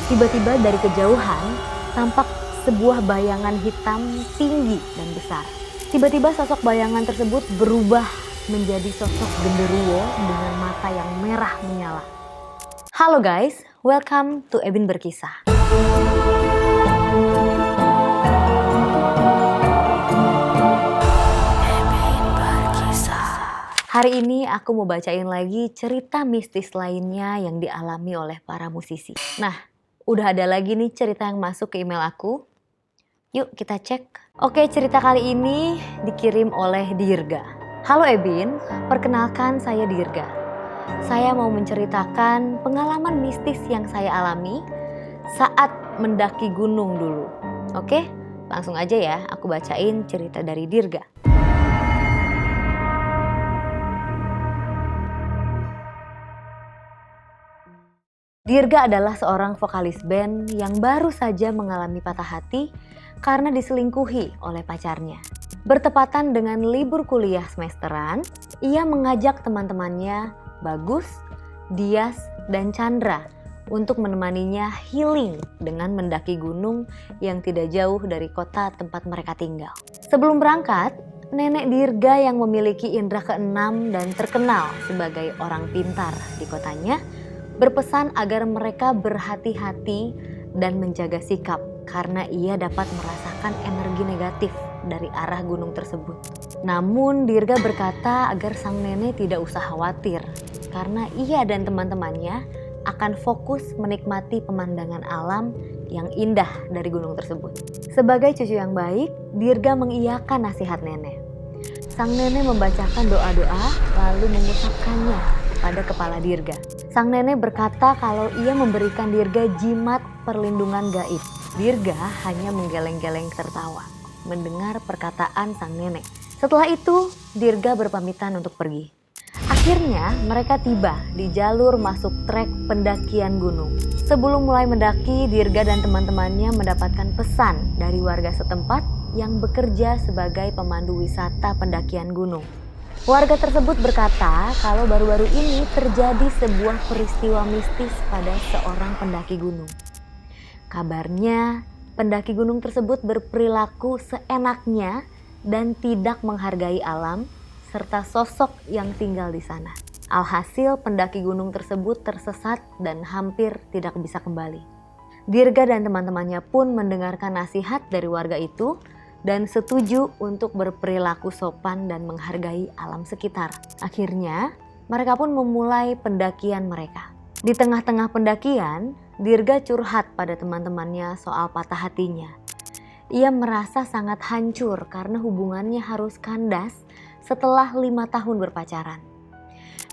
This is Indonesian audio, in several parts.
Tiba-tiba dari kejauhan tampak sebuah bayangan hitam tinggi dan besar. Tiba-tiba sosok bayangan tersebut berubah menjadi sosok genderuwo dengan mata yang merah menyala. Halo guys, welcome to Ebin Berkisah. Hari ini aku mau bacain lagi cerita mistis lainnya yang dialami oleh para musisi. Nah, udah ada lagi nih cerita yang masuk ke email aku. Yuk kita cek. Oke, cerita kali ini dikirim oleh Dirga. Halo Ebin, perkenalkan saya Dirga. Saya mau menceritakan pengalaman mistis yang saya alami saat mendaki gunung dulu. Oke, langsung aja ya aku bacain cerita dari Dirga. Dirga adalah seorang vokalis band yang baru saja mengalami patah hati karena diselingkuhi oleh pacarnya. Bertepatan dengan libur kuliah semesteran, ia mengajak teman-temannya Bagus, Dias, dan Chandra untuk menemaninya healing dengan mendaki gunung yang tidak jauh dari kota tempat mereka tinggal. Sebelum berangkat, nenek Dirga yang memiliki indera keenam dan terkenal sebagai orang pintar di kotanya berpesan agar mereka berhati-hati dan menjaga sikap karena ia dapat merasakan energi negatif dari arah gunung tersebut. Namun Dirga berkata agar sang nenek tidak usah khawatir karena ia dan teman-temannya akan fokus menikmati pemandangan alam yang indah dari gunung tersebut. Sebagai cucu yang baik, Dirga mengiyakan nasihat nenek. Sang nenek membacakan doa-doa lalu mengusapkannya pada kepala Dirga. Sang nenek berkata kalau ia memberikan Dirga jimat perlindungan gaib. Dirga hanya menggeleng-geleng tertawa mendengar perkataan sang nenek. Setelah itu, Dirga berpamitan untuk pergi. Akhirnya mereka tiba di jalur masuk trek pendakian gunung. Sebelum mulai mendaki, Dirga dan teman-temannya mendapatkan pesan dari warga setempat yang bekerja sebagai pemandu wisata pendakian gunung. Warga tersebut berkata kalau baru-baru ini terjadi sebuah peristiwa mistis pada seorang pendaki gunung. Kabarnya, pendaki gunung tersebut berperilaku seenaknya dan tidak menghargai alam serta sosok yang tinggal di sana. Alhasil, pendaki gunung tersebut tersesat dan hampir tidak bisa kembali. Dirga dan teman-temannya pun mendengarkan nasihat dari warga itu dan setuju untuk berperilaku sopan dan menghargai alam sekitar. Akhirnya, mereka pun memulai pendakian mereka. Di tengah-tengah pendakian, Dirga curhat pada teman-temannya soal patah hatinya. Ia merasa sangat hancur karena hubungannya harus kandas setelah 5 tahun berpacaran.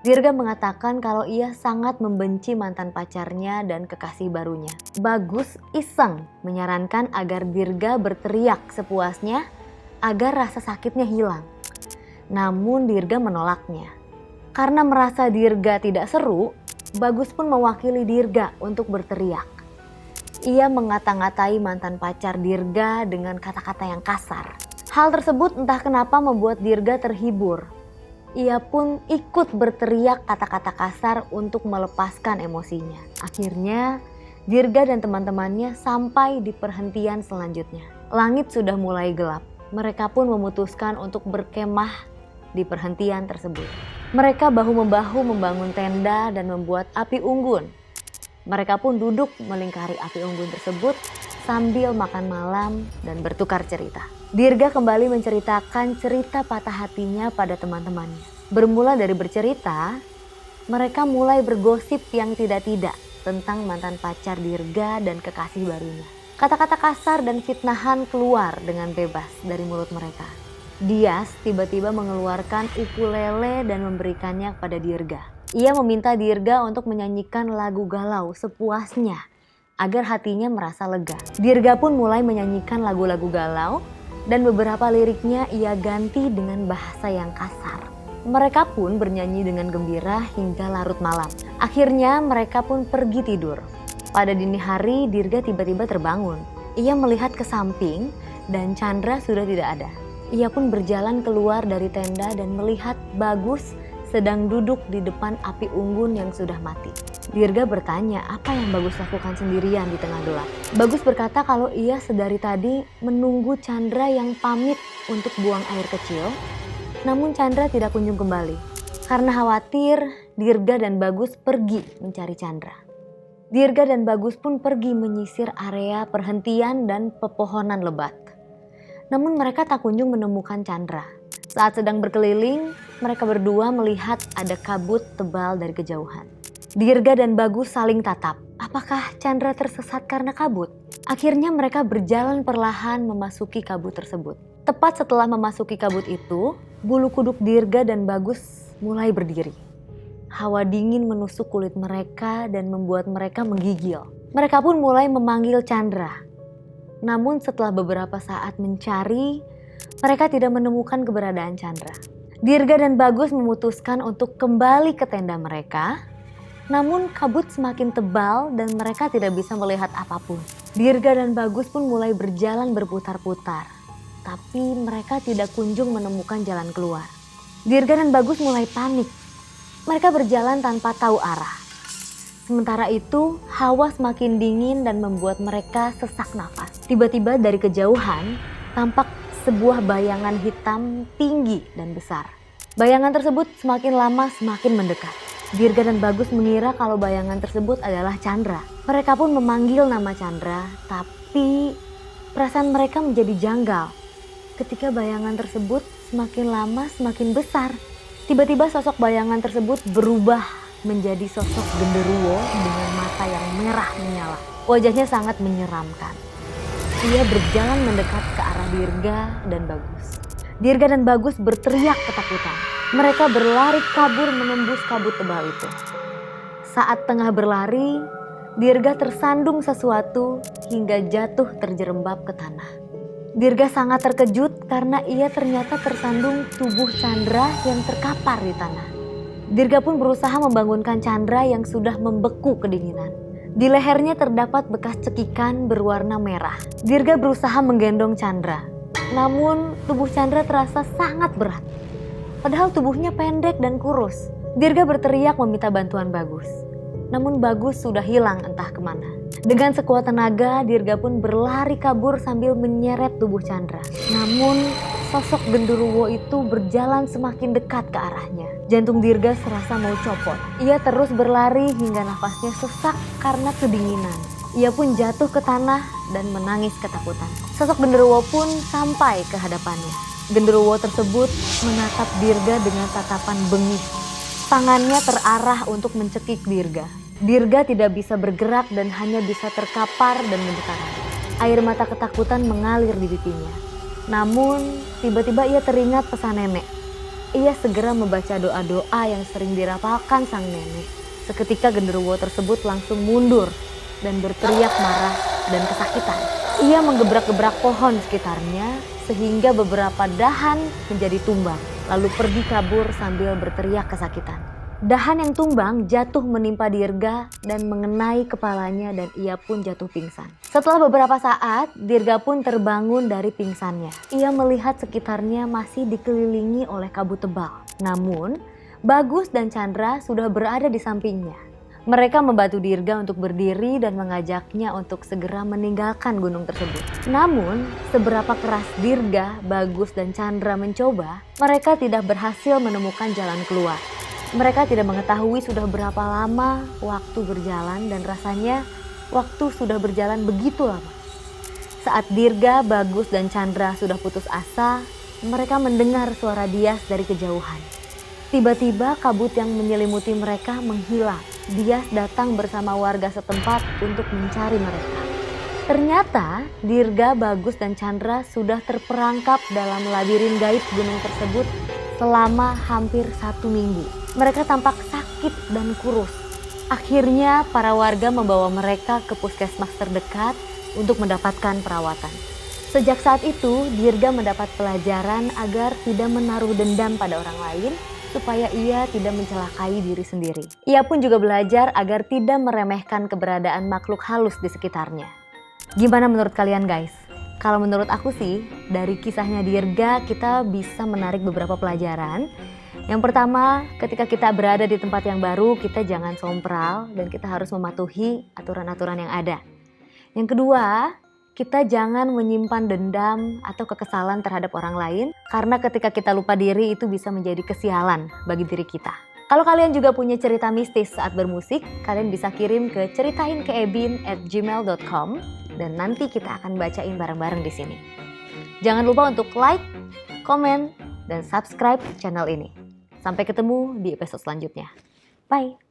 Dirga mengatakan kalau ia sangat membenci mantan pacarnya dan kekasih barunya. Bagus iseng menyarankan agar Dirga berteriak sepuasnya agar rasa sakitnya hilang. Namun Dirga menolaknya. Karena merasa Dirga tidak seru, Bagus pun mewakili Dirga untuk berteriak. Ia mengata-ngatai mantan pacar Dirga dengan kata-kata yang kasar. Hal tersebut entah kenapa membuat Dirga terhibur. Ia pun ikut berteriak kata-kata kasar untuk melepaskan emosinya. Akhirnya, Dirga dan teman-temannya sampai di perhentian selanjutnya. Langit sudah mulai gelap. Mereka pun memutuskan untuk berkemah di perhentian tersebut. Mereka bahu-membahu membangun tenda dan membuat api unggun. Mereka pun duduk melingkari api unggun tersebut sambil makan malam dan bertukar cerita. Dirga kembali menceritakan cerita patah hatinya pada teman-temannya. Bermula dari bercerita, mereka mulai bergosip yang tidak-tidak tentang mantan pacar Dirga dan kekasih barunya. Kata-kata kasar dan fitnahan keluar dengan bebas dari mulut mereka. Dias tiba-tiba mengeluarkan ukulele dan memberikannya kepada Dirga. Ia meminta Dirga untuk menyanyikan lagu galau sepuasnya agar hatinya merasa lega. Dirga pun mulai menyanyikan lagu-lagu galau dan beberapa liriknya ia ganti dengan bahasa yang kasar. Mereka pun bernyanyi dengan gembira hingga larut malam. Akhirnya mereka pun pergi tidur. Pada dini hari Dirga tiba-tiba terbangun. Ia melihat ke samping dan Chandra sudah tidak ada. Ia pun berjalan keluar dari tenda dan melihat Bagus sedang duduk di depan api unggun yang sudah mati. Dirga bertanya apa yang Bagus lakukan sendirian di tengah gelap. Bagus berkata kalau ia sedari tadi menunggu Chandra yang pamit untuk buang air kecil, namun Chandra tidak kunjung kembali. Karena khawatir, Dirga dan Bagus pergi mencari Chandra. Dirga dan Bagus pun pergi menyisir area perhentian dan pepohonan lebat. Namun mereka tak kunjung menemukan Chandra. Saat sedang berkeliling, mereka berdua melihat ada kabut tebal dari kejauhan. Dirga dan Bagus saling tatap. Apakah Chandra tersesat karena kabut? Akhirnya mereka berjalan perlahan memasuki kabut tersebut. Tepat setelah memasuki kabut itu, bulu kuduk Dirga dan Bagus mulai berdiri. Hawa dingin menusuk kulit mereka dan membuat mereka menggigil. Mereka pun mulai memanggil Chandra. Namun setelah beberapa saat mencari, mereka tidak menemukan keberadaan Chandra. Dirga dan Bagus memutuskan untuk kembali ke tenda mereka. Namun kabut semakin tebal dan mereka tidak bisa melihat apapun. Dirga dan Bagus pun mulai berjalan berputar-putar. Tapi mereka tidak kunjung menemukan jalan keluar. Dirga dan Bagus mulai panik. Mereka berjalan tanpa tahu arah. Sementara itu, hawa semakin dingin dan membuat mereka sesak nafas. Tiba-tiba dari kejauhan, tampak sebuah bayangan hitam tinggi dan besar. Bayangan tersebut semakin lama semakin mendekat. Dirga dan Bagus mengira kalau bayangan tersebut adalah Chandra. Mereka pun memanggil nama Chandra, tapi perasaan mereka menjadi janggal. Ketika bayangan tersebut semakin lama semakin besar. Tiba-tiba sosok bayangan tersebut berubah menjadi sosok genderuwo dengan mata yang merah menyala. Wajahnya sangat menyeramkan. Ia berjalan mendekat ke arah Dirga dan Bagus. Dirga dan Bagus berteriak ketakutan. Mereka berlari kabur menembus kabut tebal itu. Saat tengah berlari, Dirga tersandung sesuatu hingga jatuh terjerembab ke tanah. Dirga sangat terkejut karena ia ternyata tersandung tubuh Chandra yang terkapar di tanah. Dirga pun berusaha membangunkan Chandra yang sudah membeku kedinginan. Di lehernya terdapat bekas cekikan berwarna merah. Dirga berusaha menggendong Chandra. Namun tubuh Chandra terasa sangat berat. Padahal tubuhnya pendek dan kurus. Dirga berteriak meminta bantuan Bagus. Namun Bagus sudah hilang entah kemana. Dengan sekuat tenaga, Dirga pun berlari kabur sambil menyeret tubuh Chandra. Namun sosok genderuwo itu berjalan semakin dekat ke arahnya. Jantung Dirga serasa mau copot. Ia terus berlari hingga nafasnya sesak karena kedinginan. Ia pun jatuh ke tanah dan menangis ketakutan. Sosok genderuwo pun sampai ke hadapannya. Genderuwo tersebut menatap Dirga dengan tatapan bengis. Tangannya terarah untuk mencekik Dirga. Dirga tidak bisa bergerak dan hanya bisa terkapar dan bergetar. Air mata ketakutan mengalir di pipinya. Namun tiba-tiba ia teringat pesan nenek. Ia segera membaca doa-doa yang sering dirapalkan sang nenek. Seketika genderuwo tersebut langsung mundur dan berteriak marah dan kesakitan. Ia menggebrak-gebrak pohon sekitarnya sehingga beberapa dahan menjadi tumbang, lalu pergi kabur sambil berteriak kesakitan. Dahan yang tumbang jatuh menimpa Dirga dan mengenai kepalanya dan ia pun jatuh pingsan. Setelah beberapa saat, Dirga pun terbangun dari pingsannya. Ia melihat sekitarnya masih dikelilingi oleh kabut tebal. Namun, Bagus dan Chandra sudah berada di sampingnya. Mereka membantu Dirga untuk berdiri dan mengajaknya untuk segera meninggalkan gunung tersebut. Namun, seberapa keras Dirga, Bagus, dan Chandra mencoba, mereka tidak berhasil menemukan jalan keluar. Mereka tidak mengetahui sudah berapa lama waktu berjalan dan rasanya waktu sudah berjalan begitu lama. Saat Dirga, Bagus, dan Chandra sudah putus asa, mereka mendengar suara Dias dari kejauhan. Tiba-tiba kabut yang menyelimuti mereka menghilang. Dias datang bersama warga setempat untuk mencari mereka. Ternyata Dirga, Bagus, dan Chandra sudah terperangkap dalam labirin gaib gunung tersebut selama hampir 1 minggu. Mereka tampak sakit dan kurus. Akhirnya para warga membawa mereka ke puskesmas terdekat untuk mendapatkan perawatan. Sejak saat itu, Dirga mendapat pelajaran agar tidak menaruh dendam pada orang lain supaya ia tidak mencelakai diri sendiri. Ia pun juga belajar agar tidak meremehkan keberadaan makhluk halus di sekitarnya. Gimana menurut kalian guys? Kalau menurut aku sih, dari kisahnya Dirga kita bisa menarik beberapa pelajaran. Yang pertama, ketika kita berada di tempat yang baru, kita jangan sompral dan kita harus mematuhi aturan-aturan yang ada. Yang kedua, kita jangan menyimpan dendam atau kekesalan terhadap orang lain, karena ketika kita lupa diri itu bisa menjadi kesialan bagi diri kita. Kalau kalian juga punya cerita mistis saat bermusik, kalian bisa kirim ke ceritain@gmail.com dan nanti kita akan bacain bareng-bareng di sini. Jangan lupa untuk like, komen, dan subscribe channel ini. Sampai ketemu di episode selanjutnya. Bye!